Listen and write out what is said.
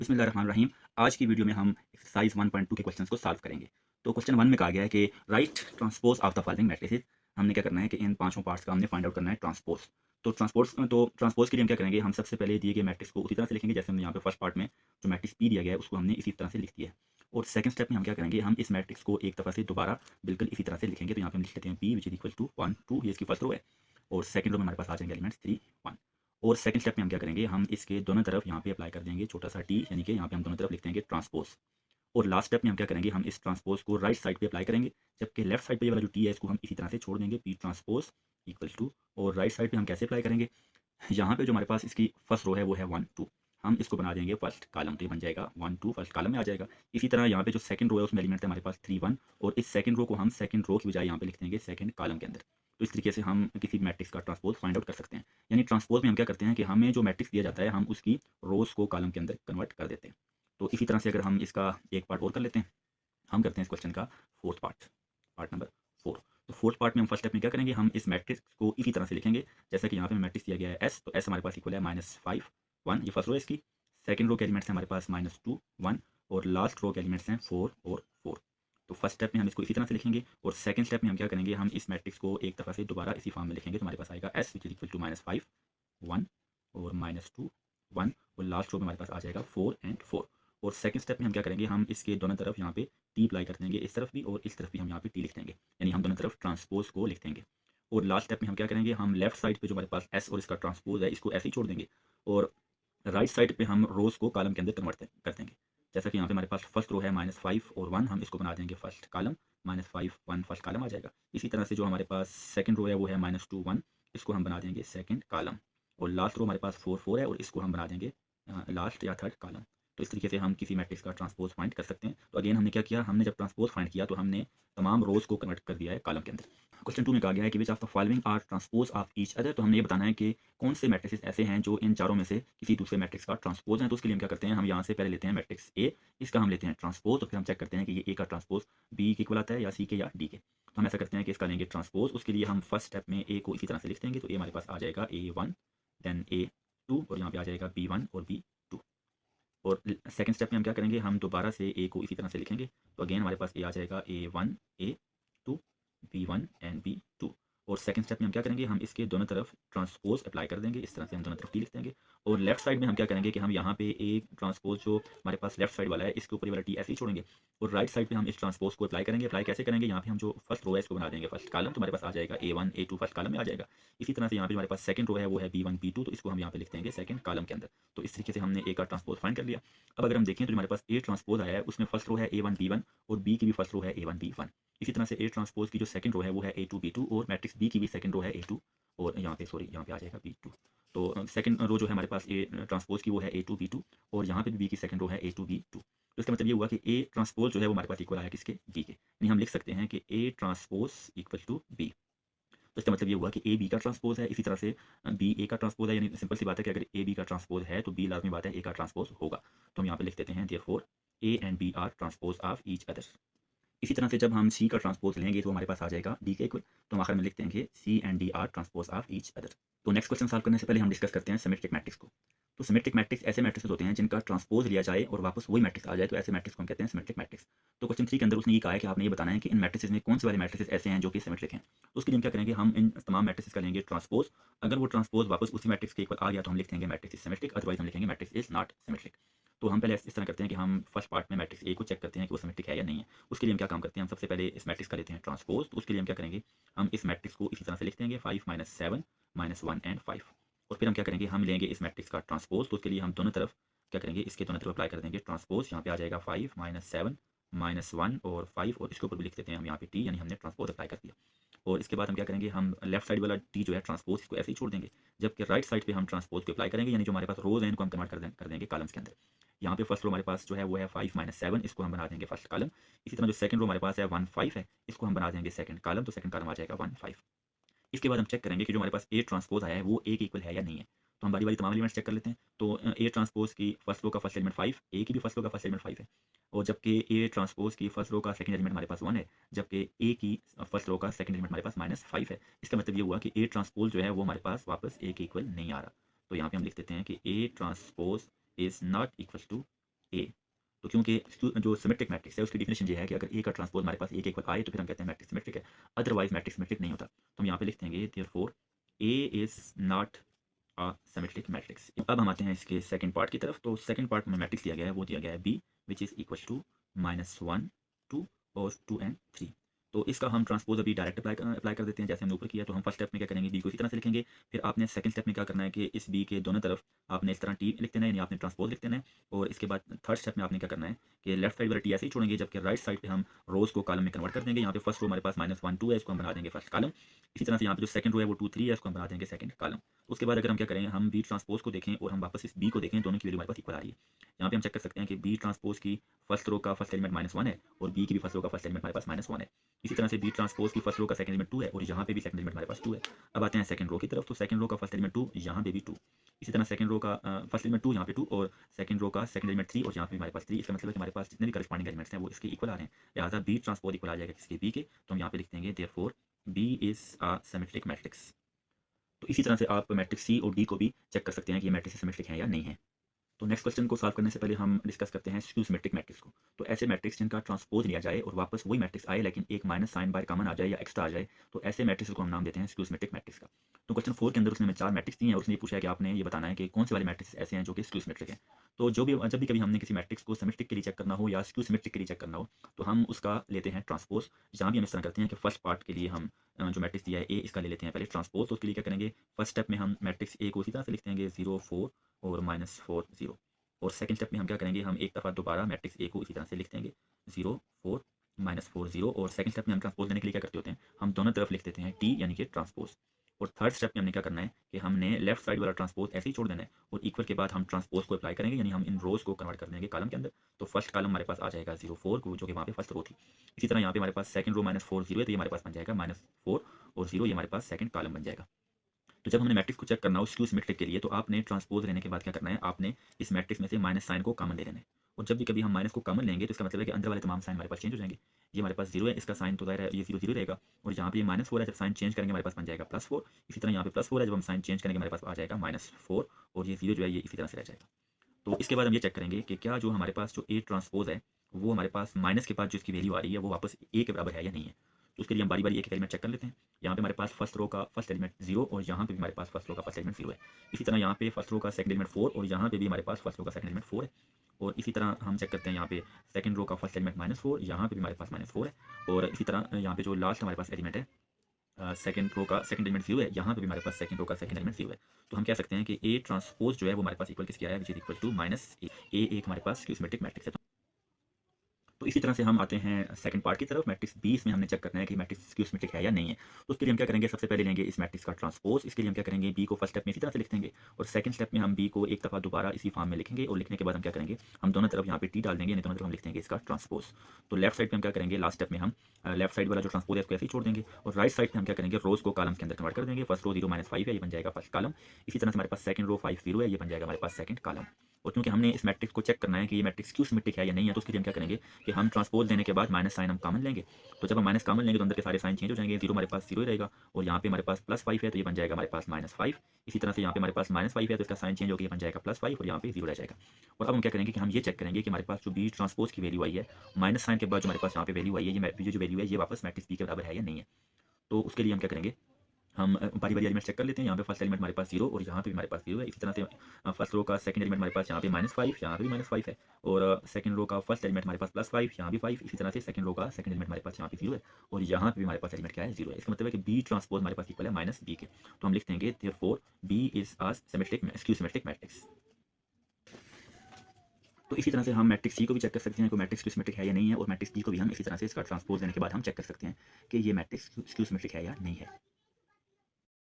बिस्मिल्लाहिर्रहमानिर्रहीम। आज की वीडियो में हम एक्सरसाइज 1.2 के क्वेश्चंस को सॉल्व करेंगे। तो क्वेश्चन 1 में कहा गया है कि right transpose of the following matrices. हमने क्या करना है कि इन पांचों पार्ट्स का हमने फाइंड आउट करना है ट्रांसपोज। तो ट्रांसपोज के लिए हम क्या करेंगे, हम सबसे पहले दिए गए मैट्रिक्स को उसी तरह से लिखेंगे जैसे हमने यहाँ पे फर्स्ट पार्ट में जो मैट्रिक्स पी दिया गया है उसको हमने इसी तरह से लिख दिया है। और सेकंड स्टेप में हम क्या करेंगे, हम इस मैट्रिक्स को एक दफ़ा से दोबारा बिल्कुल इसी तरह से लिखेंगे। तो यहाँ पे हम लिख लेते हैं P which is equal to 1 2, ये इसकी फर्स्ट रो है। और सेकंड रो में हमारे पास आ जाएंगे एलिमेंट्स 3 1। और सेकंड स्टेप में हम क्या करेंगे, हम इसके दोनों तरफ यहाँ पे अप्लाई कर देंगे छोटा सा टी, यानी कि यहाँ पे हम दोनों तरफ लिख देंगे ट्रांसपोज। और लास्ट स्टेप में हम क्या करेंगे, हम इस ट्रांसपोज को राइट साइड पे अप्लाई करेंगे, जबकि लेफ्ट साइड पे ये वाला जो टी है इसको हम इसी तरह से छोड़ देंगे पी ट्रांसपोज इक्वल टू। और राइट साइड पे हम कैसे अप्लाई करेंगे, यहाँ पे जो हमारे पास इसकी फर्स्ट रो है वो है 1 2, हम इसको बना देंगे फर्स्ट कॉलम। तो ये बन जाएगा 1 2 फर्स्ट कॉलम में आ जाएगा। इसी तरह यहाँ पे जो सेकंड रो है उसमें एलिमेंट है हमारे पास 3 1, और इस सेकंड रो को हम सेकंड रो की बजाय यहाँ पे लिख देंगे सेकंड कॉलम के अंदर। तो इस तरीके से हम किसी मैट्रिक्स का ट्रांसपोज फाइंड आउट कर सकते हैं। यानी ट्रांसपोज में हम क्या करते हैं कि हमें जो मैट्रिक्स दिया जाता है हम उसकी रोज को कॉलम के अंदर कन्वर्ट कर देते हैं। तो इसी तरह से अगर हम इसका एक पार्ट और कर लेते हैं, हम करते हैं इस क्वेश्चन का फोर्थ पार्ट, पार्ट नंबर 4। तो फोर्थ पार्ट में हम फर्स्ट स्टेप में क्या करेंगे, हम इस मैट्रिक्स को इसी तरह से लिखेंगे जैसा कि यहाँ पे मैट्रिक्स दिया गया है एस। तो एस हमारे पास इक्वल है -5 1, ये फर्स्ट रो है इसकी। सेकंड रो के एलिमेंट्स हैं हमारे पास -2 1, और लास्ट रो के एलिमेंट्स हैं 4 और 4। तो फर्स्ट स्टेप में हम इसको इसी तरह से लिखेंगे, और सेकंड स्टेप में हम क्या करेंगे, हम इस मैट्रिक्स को एक दफ़ा से दोबारा इसी फॉर्म में लिखेंगे। तो हमारे पास आएगा S which is equal to -5 1 और -2 1, और लास्ट रो में हमारे पास आ जाएगा 4 एंड 4। और सेकंड स्टेप में हम क्या करेंगे, हम इसके दोनों तरफ यहाँ पे टी अप्लाई कर देंगे, इस तरफ भी और इस तरफ भी हम यहाँ पे टी लिख देंगे, यानी हम दोनों तरफ ट्रांसपोज को लिख देंगे। और लास्ट स्टेप में हम क्या करेंगे, हम लेफ्ट साइड पे जो हमारे पास एस और इसका ट्रांसपोज है इसको ऐसे ही छोड़ देंगे, और राइट साइड पे हम रोज को कॉलम के अंदर कन्वर्ट कर देंगे। जैसा कि यहाँ पे हमारे पास फर्स्ट रो है -5 और 1, हम इसको बना देंगे फर्स्ट कॉलम, -5 1 फर्स्ट कॉलम आ जाएगा। इसी तरह से जो हमारे पास सेकंड रो है वो है -2 1, इसको हम बना देंगे सेकंड कॉलम। और लास्ट रो हमारे पास 4 4 है, और इसको हम बना देंगे लास्ट या थर्ड कॉलम। तो इस तरीके से हम किसी मैट्रिक्स का ट्रांसपोज फाइंड कर सकते हैं। तो अगेन हमने क्या किया, हमने जब ट्रांसपोज फाइंड किया तो हमने तमाम रोज को कन्वर्ट कर दिया है कॉलम के अंदर। क्वेश्चन 2 में कहा गया है कि which of the following are transpose of each other. तो हमने ये बताना है कि कौन से मैट्रिक्स ऐसे हैं जो इन चारों में से किसी दूसरे मैट्रिक्स का ट्रांसपोज है। तो उसके लिए हम क्या करते हैं, हम यहाँ से पहले लेते हैं मैट्रिक्स ए, इसका हम लेते हैं ट्रांसपोज, तो फिर हम चेक करते हैं कि ये ए का ट्रांसपोज बी के इक्वल आता है या सी के या डी के। तो हम ऐसा करते हैं कि इसका लेंगे ट्रांसपोज। उसके लिए हम फर्स्ट स्टेप में ए को इसी तरह से लिख देंगे। तो ए हमारे पास आ जाएगा A1, देन A2, और यहाँ पे आ जाएगा B1 और B2। और सेकंड स्टेप में हम क्या करेंगे, हम दोबारा से ए को इसी तरह से लिखेंगे। तो अगेन हमारे पास ए आ जाएगा A1 A2 B1 and B2। और सेकंड स्टेप में हम क्या करेंगे, हम इसके दोनों तरफ ट्रांसपोज अप्लाई कर देंगे, इस तरह से हम दोनों तरफ टी लिख देंगे। और लेफ्ट साइड में हम क्या करेंगे कि हम यहाँ पे एक ट्रांसपोज जो हमारे पास लेफ्ट साइड वाला है इसके ऊपर ये वाला टी ऐसे ही छोड़ेंगे, और राइट साइड पे हम इस ट्रांसपोज को अप्लाई करेंगे। अप्लाई कैसे करेंगे, यहाँ पे हम जो फर्स्ट रो है इसको बना देंगे फर्स्ट कॉलम, तो हमारे पास आ जाएगा A1 A2 फर्स्ट कॉलम में आ जाएगा। इसी तरह से यहाँ पे हमारे पास सेकंड रो है वो है B1 B2, तो इसको हम यहाँ पे लिख देंगे सेकंड कॉलम के अंदर। तो इस तरीके से हमने ए का ट्रांसपोज फाइंड कर लिया। अब अगर हम देखें तो हमारे पास ए ट्रांसपोज आया है, उसमें फर्स्ट रो है A1 B1 और बी की भी फर्स्ट रो है A1 B1। इसी तरह से ए ट्रांसपोज की जो सेकंड रो है वो है A2 B2, और मैट्रिक्स बी की भी सेकंड रो है A2, और यहाँ पे सॉरी यहाँ पे आ जाएगा B2। तो सेकंड रो जो है हमारे पास ए ट्रांसपोज की वो है A2 B2, और यहाँ पे भी बी की सेकंड रो है A2 B2। तो इसका मतलब ये हुआ कि ए ट्रांसपोज जो है वो हमारे पास इक्वल आया किसके, बी के। यानी हम लिख सकते हैं कि A transpose equal to B. तो इसका मतलब ये हुआ कि ए बी का ट्रांसपोज है, इसी तरह से बी ए का ट्रांसपोज है। यानी सिंपल सी बात है कि अगर ए बी का ट्रांसपोज है तो बी लाजमी बात है ए का ट्रांसपोज होगा। तो हम यहाँ पे लिख देते हैं therefore A and B are transpose of each other. इसी तरह से जब हम सी का ट्रांसपोज लेंगे तो हमारे पास आ जाएगा डी के इक्वल। तो हम आखिर में लिखते हैं कि C and D are transpose of each other. तो नेक्स्ट क्वेश्चन सॉल्व करने से पहले हम डिस्कस करते हैं सिमेट्रिक मैट्रिक्स को। तो सिमेट्रिक मैट्रिक्स ऐसे मैट्रिक्स होते हैं जिनका ट्रांसपोज लिया जाए और वापस वही मैट्रिक्स आ जाए, तो ऐसे मैट्रिक्स को हम कहते हैं सिमेट्रिक मैट्रिक्स। तो क्वेश्चन 3 के अंदर उसने ये कहा है कि आपने ये बताना है कि इन मैट्रिक्स में कौन से वाले मैट्रिक्स ऐसे हैं जो कि सिमेट्रिक हैं। तो उसके लिए हम क्या करेंगे, हम इन तमाम मैट्रिक्स का लेंगे ट्रांसपोज। अगर वो ट्रांसपोज वापस उसी मैट्रिक्स के इक्वल आ गया तो हम लिख देंगे मैट्रिक्स इज सिमेट्रिक, अदरवाइज हम लिखेंगे मैट्रिक्स इज नॉट सिमेट्रिक। तो हम पहले इस तरह करते हैं कि हम फर्स्ट पार्ट में मैट्रिक्स ए को चेक करते हैं कि वो सिमेट्रिक है या नहीं है। उसके लिए हम क्या काम करते हैं, हम सबसे पहले इस मैट्रिक्स का लेते हैं ट्रांसपोज। तो उसके लिए हम क्या करेंगे, हम इस मैट्रिक्स को इसी तरह से लिख देंगे 5 7 -1 एंड 5। और फिर हम क्या करेंगे, हम लेंगे इस मैट्रिक्स का ट्रांसपोज। तो उसके लिए हम दोनों तरफ क्या करेंगे, इसके दोनों तरफ अप्लाई कर देंगे ट्रांसपोज। यहाँ पे आ जाएगा 5 -7 -1 और 5, और इसके ऊपर भी लिख देते हैं हम यहाँ पे टी, यानी हमने ट्रांसपोज अप्लाई कर दिया। और इसके बाद हम क्या करेंगे, हम लेफ्ट साइड वाला टी जो है ट्रांसपोज इसको ऐसे ही छोड़ देंगे, जबकि राइट साइड पे हम ट्रांसपोज को अप्लाई करेंगे, यानी जो हमारे पास रोज हैं इनको हम कन्वर्ट कर देंगे कॉलम्स के अंदर। यहाँ पे फर्स्ट रो हमारे पास जो है वो है 5 7, इसको हम बना देंगे फर्स्ट कॉलम। इसी तरह जो सेकंड रो हमारे पास है 1 5 है, इसको हम बना देंगे सेकंड कॉलम, तो सेकंड कॉलम आ जाएगा 1 5। इसके बाद हम चेक करेंगे कि जो हमारे पास ए ट्रांसपोज आया है वो ए के इक्वल है या नहीं है। तो हम बारी बारी तमाम एलिमेंट्स चेक कर लेते हैं। तो ए ट्रांसपोज की फर्स्ट रो का फर्स्ट एलिमेंट 5, ए की भी फर्स्ट रो का फर्स्ट एलिमेंट 5 है, और जबकि ए ट्रांसपोज की फर्स्ट रो का सेकंड एलिमेंट हमारे पास 1 है, जबकि ए की फर्स्ट रो का सेकंड एलिमेंट हमारे पास -5 है। इसका मतलब ये हुआ कि ए ट्रांसपोज जो है वो हमारे पास वापस ए के इक्वल नहीं आ रहा। तो यहाँ पे हम लिख देते हैं कि A transpose is not equal to क्योंकि जो सिमेट्रिक मैट्रिक्स है उसकी डिफिनेशन ये है कि अगर ए का ट्रांसपोज हमारे पास ए के इक्वल आए तो फिर हम कहते हैं मैट्रिक्स सिमेट्रिक है, अदरवाइज मैट्रिक्स सिमेट्रिक नहीं होता। तो हम यहाँ पे लिख देंगे therefore A is not a symmetric matrix. अब हम आते हैं इसके सेकंड पार्ट की तरफ। तो सेकंड पार्ट में मैट्रिक्स दिया गया है, वो दिया गया है B which is equal to -1 2 और 2 एंड 3। तो इसका हम ट्रांसपोज अभी डायरेक्ट अप्लाई कर देते हैं जैसे हमने ऊपर किया। तो हम फर्स्ट स्टेप में क्या करेंगे, बी को इसी तरह से लिखेंगे। फिर आपने सेकंड स्टेप में क्या करना है कि इस बी के दोनों तरफ आपने इस तरह टी लिख देना है, यानी आपने ट्रांसपोज लिख देना है। और इसके बाद थर्ड स्टेप में आपने क्या करना है कि लेफ्ट साइड वाला टी ऐसे ही छोड़ेंगे, जबकि राइट साइड पे हम रोज को कॉलम में कन्वर्ट कर देंगे। यहाँ पे फर्स्ट रो हमारे पास -1 2 है, इसको हम बना देंगे फर्स्ट कॉलम। इसी तरह से यहाँ पे जो सेकंड रो है वो 2 3 है, इसको हम बना देंगे सेकंड कॉलम। उसके बाद अगर हम क्या करें, हम बी ट्रांसपोज को देखें और हम वापस इस बी को देखें, दोनों की वैल्यू हमारे पास इक्वल आ रही है। यहाँ पे हम चेक कर सकते हैं कि बी ट्रांसपोज की फर्स्ट रो का फर्स्ट एलिमेंट -1 है और बी की भी फर्स्ट रो का फर्स्ट एलिमेंट हमारे पास -1 है। इसी तरह से बी ट्रांसपोज की फर्स्ट रो का सेकंड एलिमेंट 2 है और यहाँ पे भी सेकंड एलिमेंट हमारे पास 2 है। अब आते हैं सेकंड रो की तरफ। तो सेकंड रो का फर्स्ट एलिमेंट 2, यहाँ पे भी 2। इसी तरह सेकंड रो का फर्स्ट एलिमेंट 2, यहाँ पे 2 और सेकंड रो का सेकंड एलिमेंट 3 और यहाँ पे हमारे पास 3। इसका मतलब है कि हमारे पास जितने भी करस्पॉन्डिंग एलिमेंट्स हैं वो इसके इक्वल आ रहे हैं, लिहाजा बी ट्रांसपोज इक्वल आ जाएगा किसके, बी के। तो हम यहाँ पे लिख देंगे therefore B is a symmetric matrix. तो इसी तरह से आप मैट्रिक्स सी और डी को भी चेक कर सकते हैं कि ये मैट्रिक्स सिमेट्रिक हैं या नहीं है। तो नेक्स्ट क्वेश्चन को सॉल्व करने से पहले हम डिस्कस करते हैं स्क्यू सिमेट्रिक मैट्रिक्स को। तो ऐसे मैट्रिक्स जिनका ट्रांसपोज लिया जाए और वापस वही मैट्रिक्स आए लेकिन एक माइनस साइन बाय कॉमन आ जाए या एक्स्ट्रा आ जाए, तो ऐसे मैट्रिक्स को हम नाम देते हैं स्क्यू सिमेट्रिक मैट्रिक्स का। तो क्वेश्चन 4 के अंदर उसने हमें 4 मैट्रिक्स दिए हैं और उसने ये पूछा है कि आपने ये बताना है कि कौन से वाले मैट्रिक्स ऐसे हैं जो कि स्क्यू सिमेट्रिक हैं। तो जब भी कभी हमने किसी मैट्रिक्स को सिमेट्रिक के लिए चेक करना हो या स्क्यू सिमेट्रिक के लिए चेक करना हो, तो हम उसका लेते हैं ट्रांसपोज। जहाँ भी हम इस तरह करते हैं कि फर्स्ट पार्ट के लिए हम जो मैट्रिक्स दिया है ए, इसका ले लेते हैं पहले ट्रांसपोज। तो उसके लिए क्या करेंगे, फर्स्ट स्टेप में हम मैट्रिक्स ए को इसी तरह से लिख देंगे 0 4 और -4 0। और सेकंड स्टेप में हम क्या करेंगे, हम एक दफ़ा दोबारा मैट्रिक्स ए को इसी तरह से लिख देंगे 0 4 -4 0। और सेकंड स्टेप में हम ट्रांसपोज लेने के लिए क्या करते होते हैं, हम दोनों तरफ लिख देते हैं टी यानी कि ट्रांसपोज। और थर्ड स्टेप में हमने क्या करना है कि हमने लेफ्ट साइड वाला ट्रांसपोज ऐसे ही छोड़ देना है और इक्वल के बाद हम ट्रांसपोज को अप्लाई करेंगे, यानी हम इन रोज को कन्वर्ट कर देंगे कॉलम के अंदर। तो फर्स्ट कॉलम हमारे पास आ जाएगा 0 4 को, जो कि वहाँ पे फर्स्ट रो थी। इसी तरह यहाँ पे हमारे पास सेकंड रो -4 0 है, तो ये हमारे पास बन जाएगा -4 और 0, ये हमारे पास सेकंड कॉलम बन जाएगा। तो जब हमने मैट्रिक्स को चेक करना हो स्क्यू सिमेट्रिक के लिए, तो आपने ट्रांसपोज लेने के बाद क्या करना है, आपने इस मैट्रिक्स में से माइनस साइन को कॉमन ले लेना है। और जब भी कभी हम माइनस को कॉमन लेंगे तो इसका मतलब है कि अंदर वाले तमाम साइन हमारे पास चेंज हो जाएंगे। ये हमारे पास 0 है, इसका साइन तो ज़ाहिर है ये 0 0 रहेगा। और यहाँ पे ये -4 है, जब साइन चेंज करेंगे हमारे पास बन जाएगा +4। इसी तरह यहाँ पे +4 है, जब हम साइन चेंज करेंगे हमारे पास आ जाएगा -4 और ये 0 जो है ये इसी तरह से रह जाएगा। तो इसके बाद हम ये चेक करेंगे कि क्या जो हमारे पास जो ए ट्रांसपोज है वो हमारे पास माइनस के बाद जो इसकी वैल्यू आ रही है वो वापस ए के बराबर है या नहीं है। तो उसके लिए हम बारी बारी एक एक एलिमेंट चेक कर लेते हैं। यहाँ पे हमारे पास फर्स्ट रो का फर्स्ट एलिमेंट 0 और यहाँ पे भी हमारे पास फर्स्ट रो का फर्स्ट एलिमेंट 0 है। इसी तरह यहाँ पे फर्स्ट रो का सेकंड एलिमेंट 4 और यहाँ पे भी हमारे पास फर्स्ट रो का सेकंड एलिमेंट 4 है। और इसी तरह हम चेक करते हैं यहाँ पे सेकंड रो का फर्स्ट एलिमेंट -4, यहाँ पे भी हमारे पास -4 है। और इसी तरह यहाँ पे जो लास्ट हमारे पास एलिमेंट है सेकंड रो का सेकंड एलिमेंट 0 है, यहाँ पे भी हमारे पास सेकंड रो का सेकंड एलिमेंट 0 है। तो हम कह सकते हैं कि ए ट्रांसपोज जो है वो हमारे पास इक्वल किसके आया है, विच इज इक्वल टू -ए। ए एक हमारे पास सिमेट्रिक मैट्रिक्स है। तो इसी तरह से हम आते हैं सेकंड पार्ट की तरफ। मैट्रिक्स बी, इसमें हमने चेक करना है कि मैट्रिक्स स्क्यू सिमेट्रिक है या नहीं है। तो उसके लिए हम क्या करेंगे, सबसे पहले लेंगे इस मैट्रिक्स का ट्रांसपोज। इसके लिए हम क्या करेंगे, बी को फर्स्ट स्टेप में इसी तरह से लिख देंगे और सेकंड स्टेप में हम बी को एक दफ़ा दोबारा इसी फॉर्म में लिखेंगे। और लिखने के बाद हम क्या करेंगे, हम दोनों तरफ यहाँ पे टी डाल देंगे, दोनों तरफ हम लिख देंगे इसका ट्रांसपोज। तो लेफ्ट साइड पे हम क्या करेंगे, लास्ट स्टेप में हम लेफ्ट साइड वाला जो ट्रांसपोज है उसको ऐसे ही छोड़ देंगे और राइट साइड पे हम क्या करेंगे, रोज को कॉलम के अंदर कन्वर्ट कर देंगे। फर्स्ट रो 0 -5 है, ये बन जाएगा फर्स्ट कॉलम। इसी तरह से हमारे पास सेकंड रो 5 0 है, ये बन जाएगा हमारे पास सेकंड कॉलम। और क्योंकि हमने इस मैट्रिक्स को चेक करना है कि ये मैट्रिक्स स्क्यू सिमेट्रिक है या नहीं है, तो उसके लिए हम क्या करेंगे कि हम ट्रांसपोज लेने के बाद माइनस साइन हम कॉमन लेंगे। तो जब हम माइनस कॉमन लेंगे तो अंदर के सारे साइन चेंज हो जाएंगे। 0 हमारे पास 0 ही रहेगा और यहाँ पे हमारे पास +5 है, तो ये बन जाएगा हमारे पास -5। इसी तरह से यहाँ पे हमारे पास -5 है, तो इसका साइन चेंज होकर ये बन जाएगा +5 और यहाँ पे 0 रह जाएगा। और अब हम क्या करेंगे कि हम ये चेक करेंगे कि हमारे पास जो बी ट्रांसपोज की वैल्यू आई है, माइनस साइन के बाद जो हमारे पास यहाँ पे वैल्यू आई है, ये जो वैल्यू है ये वापस मैट्रिक्स बी के बराबर है या नहीं है। तो उसके लिए हम क्या करेंगे, हम बारी बारी एलिमेंट चेक कर लेते हैं। यहाँ पे फर्स्ट एलिमेंट हमारे पास 0 और यहाँ पे भी हमारे पास 0 है। इसी तरह से फर्स्ट रो का सेकंड एलिमेंट हमारे पास यहाँ पे -5, यहाँ पे भी -5 है। और सेकंड रो का फर्स्ट एलिमेंट हमारे पास +5, यहाँ भी 5। इसी तरह से सेकंड रो का सेकंड एलिमेंट हमारे पास यहाँ पे 0 है और यहाँ पे भी हमारे पास एलिमेंट क्या है, 0 है। इसका मतलब है कि बी ट्रांसपोज हमारे पास इक्वल है -b के। तो हम लिख देंगे therefore B is a symmetric skew symmetric matrix. तो इसी तरह से हम मैट्रिक्स सी को भी चेक कर सकते हैं कि मैट्रिक्स स्क्यू सिमेट्रिक है या नहीं है, और मैट्रिक्स बी को भी हम इसी तरह से इसका ट्रांसपोज लेने के बाद हम चेक कर सकते हैं कि ये मैट्रिक्स स्क्यू सिमेट्रिक है या नहीं है।